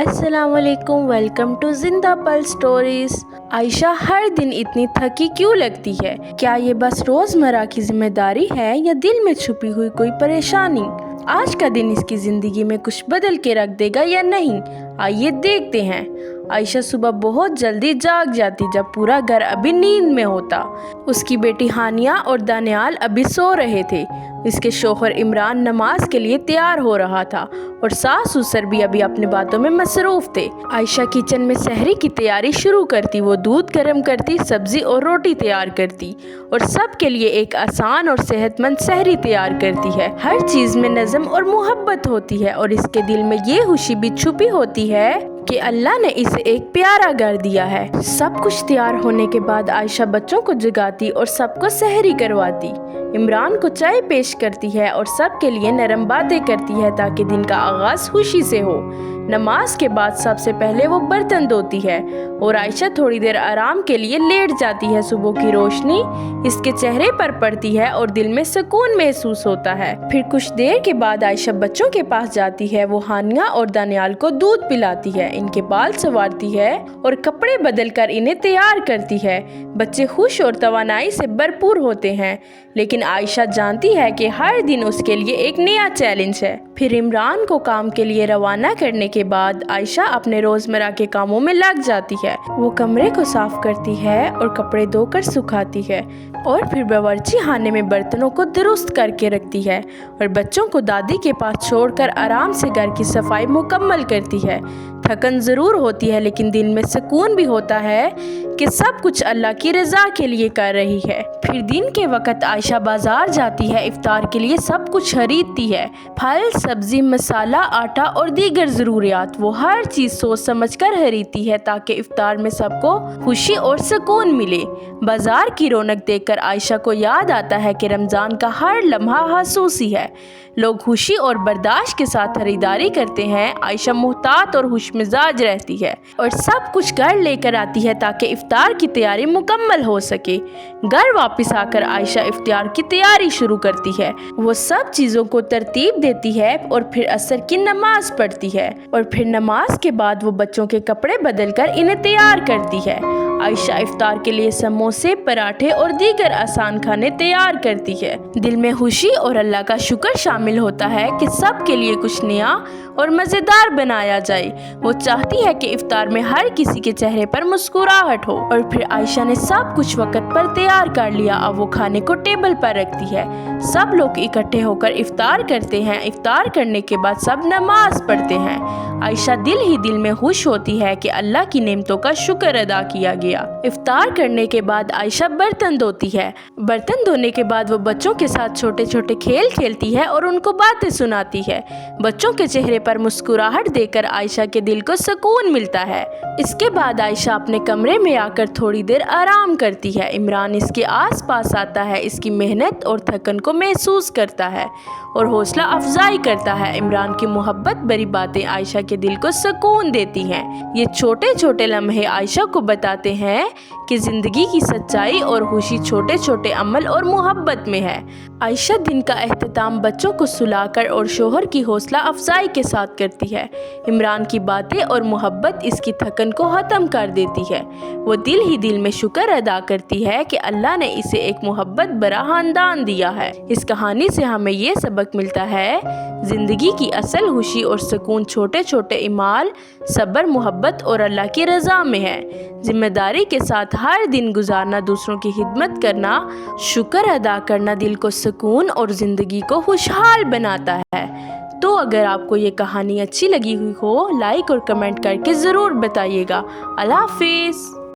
अस्सलाम वालेकुम, welcome to जिंदा पल स्टोरीज। आयशा हर दिन इतनी थकी क्यों लगती है? क्या ये बस रोजमर्रा की जिम्मेदारी है या दिल में छुपी हुई कोई परेशानी? आज का दिन इसकी जिंदगी में कुछ बदल के रख देगा या नहीं, आइए देखते हैं। आयशा सुबह बहुत जल्दी जाग जाती जब पूरा घर अभी नींद में होता। उसकी बेटी हानिया और दानियाल अभी सो रहे थे। इसके शौहर इमरान नमाज के लिए तैयार हो रहा था और सास ससुर भी अभी अपने बातों में मसरूफ थे। आयशा किचन में सहरी की तैयारी शुरू करती। वो दूध गर्म करती, सब्जी और रोटी तैयार करती और सबके लिए एक आसान और सेहतमंद सहरी तैयार करती है। हर चीज में नज़म और मोहब्बत होती है और इसके दिल में ये खुशी भी छुपी होती है कि अल्लाह ने इसे एक प्यारा घर दिया है। सब कुछ तैयार होने के बाद आयशा बच्चों को जगाती और सबको सहरी करवाती। इमरान को चाय पेश करती है और सबके लिए नरम बातें करती है ताकि दिन का आगाज खुशी से हो। नमाज के बाद सबसे पहले वो बर्तन धोती है और आयशा थोड़ी देर आराम के लिए लेट जाती है। सुबह की रोशनी इसके चेहरे पर पड़ती है और दिल में सुकून महसूस होता है। फिर कुछ देर के बाद आयशा बच्चों के पास जाती है। वो हानिया और दानियाल को दूध पिलाती है, इनके बाल संवारती है और कपड़े बदल कर इन्हें तैयार करती है। बच्चे खुश और तवानाई से भरपूर होते हैं, लेकिन आयशा जानती है कि हर दिन उसके लिए एक नया चैलेंज है। फिर इमरान को काम के लिए रवाना करने के बाद आयशा अपने रोजमर्रा के कामों में लग जाती है। वो कमरे को साफ करती है और कपड़े धोकर सुखाती है और फिर बावर्ची खाने में बर्तनों को दुरुस्त करके रखती है और बच्चों को दादी के पास छोड़कर आराम से घर की सफाई मुकम्मल करती है। थकन ज़रूर होती है, लेकिन दिल में सुकून भी होता है कि सब कुछ अल्लाह की रज़ा के लिए कर रही है। फिर दिन के वक़्त आयशा बाज़ार जाती है। इफ्तार के लिए सब कुछ खरीदती है, फल, सब्ज़ी, मसाला, आटा और दीगर ज़रूरियात। वो हर चीज़ सोच समझ कर खरीदती है ताकि इफ्तार में सबको खुशी और सुकून मिले। बाज़ार की रौनक देखकर आयशा को याद आता है कि रमज़ान का हर लम्हा खसूसी है। लोग खुशी और बर्दाश्त के साथ खरीदारी करते हैं। आयशा मुहतात और खुशमिजाज रहती है और सब कुछ घर लेकर आती है ताकि इफ्तार की तैयारी मुकम्मल हो सके। घर वापस आकर आयशा इफ्तार की तैयारी शुरू करती है। वो सब चीज़ों को तरतीब देती है और फिर असर की नमाज पढ़ती है और फिर नमाज के बाद वो बच्चों के कपड़े बदलकर इन्हें तैयार करती है। आयशा इफ्तार के लिए समोसे, पराठे और दीगर आसान खाने तैयार करती है। दिल में खुशी और अल्लाह का शुक्र शामिल होता है कि सबके लिए कुछ नया और मज़ेदार बनाया जाए। वो चाहती है कि इफ्तार में हर किसी के चेहरे पर मुस्कुराहट हो। और फिर आयशा ने सब कुछ वक्त पर तैयार कर लिया। अब वो खाने को टेबल पर रखती है। सब लोग इकट्ठे होकर इफ्तार करते हैं। इफ्तार करने के बाद सब नमाज पढ़ते हैं। आयशा दिल ही दिल में खुश होती है कि अल्लाह की नेमतों का शुक्र अदा किया गया। इफ्तार करने के बाद आयशा बर्तन धोती है। बर्तन धोने के बाद वो बच्चों के साथ छोटे छोटे खेल खेलती है और उनको बातें सुनाती है। बच्चों के चेहरे पर मुस्कुराहट देकर आयशा के दिल को सुकून मिलता है। इसके बाद आयशा अपने कमरे में आकर थोड़ी देर आराम करती है। इमरान इसके आस पास आता है, इसकी मेहनत और थकन को महसूस करता है और हौसला अफजाई करता है। इमरान की मोहब्बत भरी बातें आयशा के दिल को सुकून देती हैं। ये छोटे छोटे लम्हे आयशा को बताते हैं कि जिंदगी की सच्चाई और खुशी छोटे छोटे अमल और मोहब्बत में है। आयशा दिन का एहतमाम बच्चों को सुलाकर और शोहर की हौसला अफजाई के साथ करती है। इमरान की बातें और मोहब्बत इसकी थकन को ख़त्म कर देती है। वो दिल ही दिल में शुक्र अदा करती है कि अल्लाह ने इसे एक मोहब्बत भरा खानदान दिया है। इस कहानी से हमें ये सबक मिलता है, ज़िंदगी की असल खुशी और सुकून छोटे छोटे इमाल, सब्र, मोहब्बत और अल्लाह की रज़ा में है। जिम्मेदारी के साथ हर दिन गुजारना, दूसरों की खिदमत करना, शुक्र अदा करना दिल को सुकून और ज़िंदगी को खुशहाल बनाता है। तो अगर आपको ये कहानी अच्छी लगी हुई हो, लाइक और कमेंट करके ज़रूर बताइएगा। अल्लाह हाफिज़।